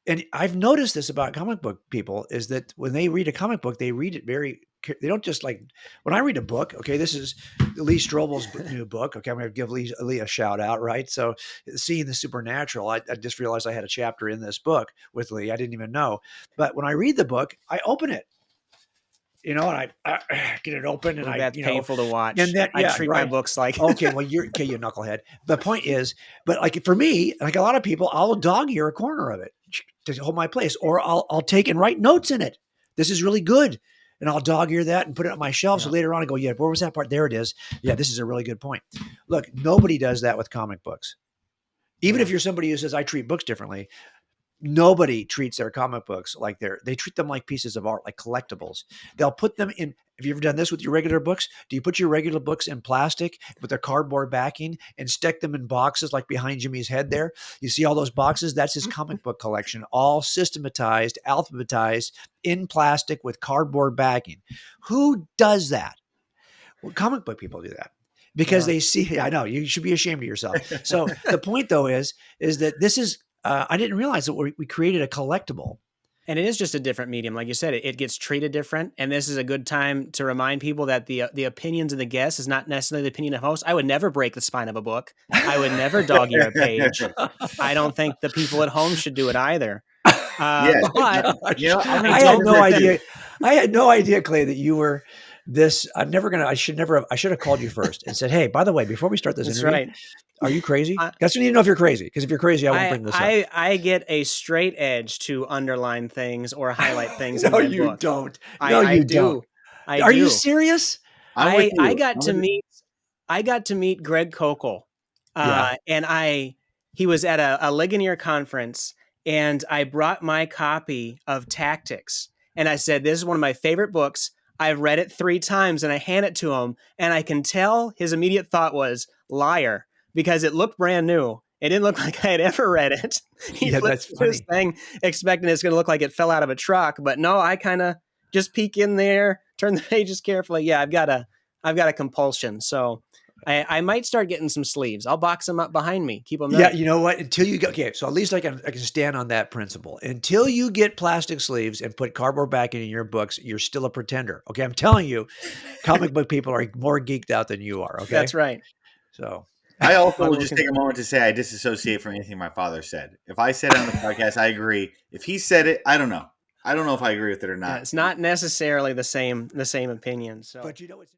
And I've noticed this about comic book people is that when they read a comic book, they read it they don't just like, when I read a book, okay, this is Lee Strobel's new book. Okay, I'm going to give Lee a shout out, right? So, Seeing the Supernatural, I just realized I had a chapter in this book with Lee. I didn't even know. But when I read the book, I open it, and I get it open, and Well, that's you know, painful to watch. and then I yeah, treat my right. books like Okay, well, you knucklehead. The point is, but like for me, like a lot of people, I'll dog ear a corner of it to hold my place, or I'll take and write notes in it. This is really good, and I'll dog ear that and put it on my shelf. So Yeah. later on, I go, yeah, where was that part? There it is. Yeah, this is a really good point. Look, nobody does that with comic books. Even Yeah. if you're somebody who says I treat books differently, nobody treats their comic books like they treat them like pieces of art, like collectibles. They'll put them in. Have you ever done this with your regular books? Do you put your regular books in plastic with a cardboard backing and stick them in boxes like behind Jimmy's head there? You see all those boxes? That's his comic book collection, all systematized, alphabetized in plastic with cardboard backing. Who does that? Well, comic book people do that because Yeah. they see. I know you should be ashamed of yourself. So the point though is that this is. I didn't realize that we created a collectible. And it is just a different medium. Like you said, it gets treated different. And this is a good time to remind people that the opinions of the guest is not necessarily the opinion of host. I would never break the spine of a book. I would never dog ear a page. I don't think the people at home should do it either. Yeah. But You know, I'm I gonna had tell no them- idea. I had no idea, Clay, that you were this. I should have called you first and said, hey, by the way, before we start this that's interview, right. are you crazy? I, That's when you know if you're crazy. Because if you're crazy, I won't bring this up. I get a straight edge to underline things or highlight things in No, my you book. don't. I, No, I you do. don't. I Are do. you serious? I'm with I you. got to meet Greg Kokel, Yeah. and he was at a Ligonier conference, and I brought my copy of Tactics, and I said, "This is one of my favorite books. I've read it 3 times," and I hand it to him, and I can tell his immediate thought was liar because it looked brand new. It didn't look like I had ever read it. He Yeah, flipped that's through this funny. thing expecting it's going to look like it fell out of a truck, but no, I kind of just peek in there, turn the pages carefully. Yeah, I've got a compulsion, so I might start getting some sleeves. I'll box them up behind me, keep them Yeah, nice. you know what? Until you go, okay, so at least I can stand on that principle. Until you get plastic sleeves and put cardboard backing in your books, you're still a pretender. Okay, I'm telling you, comic book people are more geeked out than you are. Okay, That's right. so I also I will will just take a moment to say I disassociate from anything my father said. If I said it on the podcast, I agree. If he said it, I don't know. I don't know if I agree with it or Yeah, not. it's not necessarily the same opinion. So but you know what's